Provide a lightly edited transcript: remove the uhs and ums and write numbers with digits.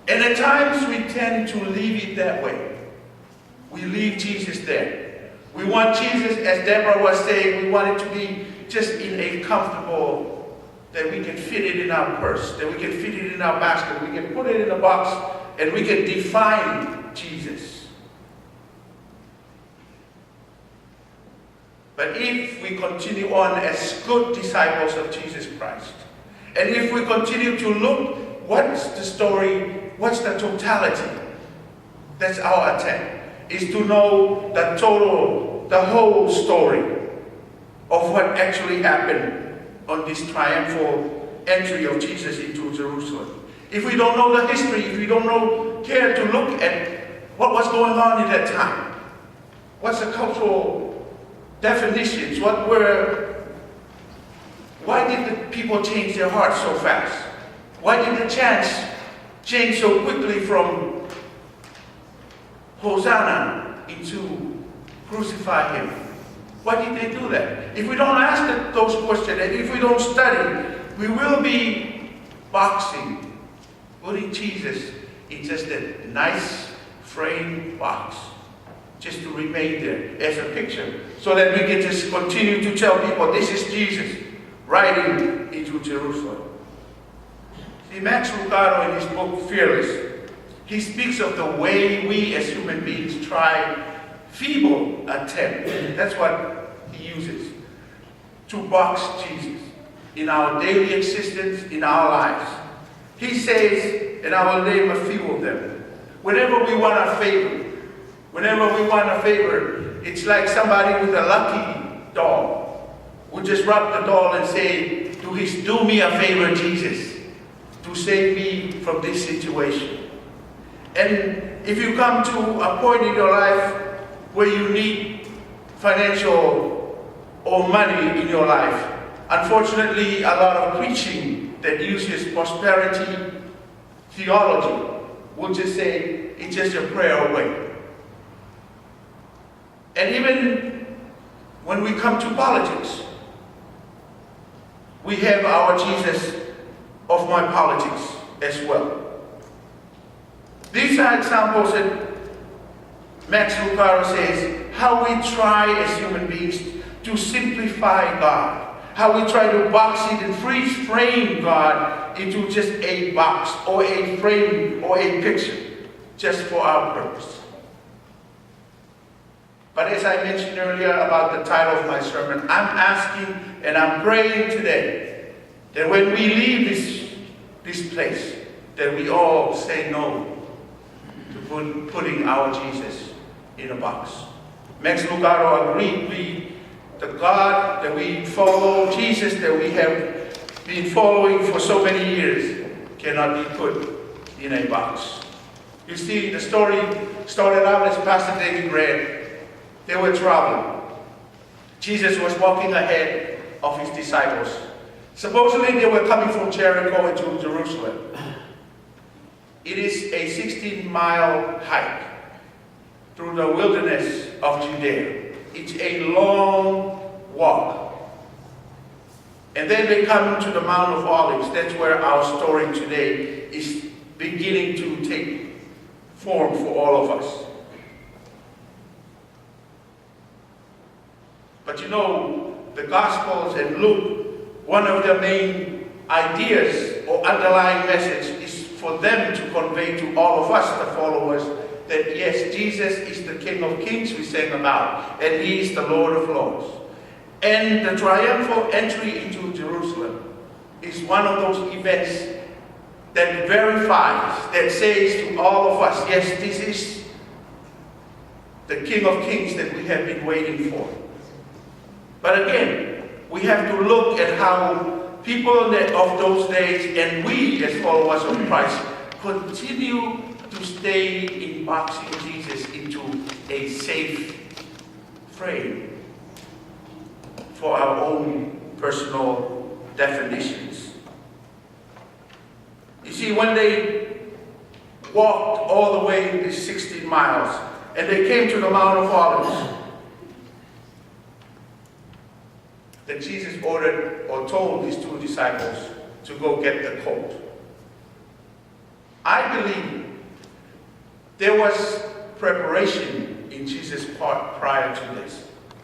And at times we tend to leave it that way. We leave Jesus there. We want Jesus, as Deborah was saying, we want it to be just in a comfortable, that we can fit it in our purse, that we can fit it in our basket, we can put it in a box, and we can define Jesus. But if we continue on as good disciples of Jesus Christ, and if we continue to look, what's the story, what's the totality? That's our attempt, is to know the whole story of what actually happened on this triumphal entry of Jesus into Jerusalem. If we don't know the history, if we don't care to look at what was going on in that time, what's the cultural definitions, why did the people change their hearts so fast? Why did the chants change so quickly from Hosanna into crucify him? Why did they do that? If we don't ask those questions, and if we don't study, we will be boxing, putting Jesus in just a nice frame box, just to remain there as a picture, so that we can just continue to tell people this is Jesus riding into Jerusalem. See, Max Lucado in his book Fearless, he speaks of the way we as human beings try feeble attempt, that's what he uses, to box Jesus in our daily existence, in our lives. He says, and I will name a few of them, whenever we want a favor, it's like somebody with a lucky doll would just rub the doll and say, do me a favor, Jesus, to save me from this situation. And if you come to a point in your life where you need financial or money in your life, unfortunately, a lot of preaching that uses prosperity theology will just say, it's just a prayer away. And even when we come to politics, we have our Jesus of my politics as well. These are examples that Max Lucado says, how we try as human beings to simplify God, how we try to box it and frame God into just a box or a frame or a picture just for our purpose. But as I mentioned earlier about the title of my sermon, I'm asking and I'm praying today that when we leave this place, that we all say no to putting our Jesus in a box. Max Lucado agreed, the God that we follow, Jesus that we have been following for so many years, cannot be put in a box. You see, the story started out as Pastor David read. They were traveling. Jesus was walking ahead of his disciples. Supposedly they were coming from Jericho into Jerusalem. It is a 16-mile hike through the wilderness of Judea. It's a long walk. And then they come to the Mount of Olives. That's where our story today is beginning to take form for all of us. But you know, the Gospels and Luke, one of the main ideas or underlying message is for them to convey to all of us, the followers, that yes, Jesus is the King of Kings we sang about, and He is the Lord of Lords. And the triumphal entry into Jerusalem is one of those events that verifies, that says to all of us, yes, this is the King of Kings that we have been waiting for. But again, we have to look at how people of those days and we as followers of Christ continue to stay in boxing Jesus into a safe frame for our own personal definitions. You see, when they walked all the way the 16 miles and they came to the Mount of Olives, that Jesus ordered or told his two disciples to go get the colt. I believe there was preparation in Jesus' part prior to this.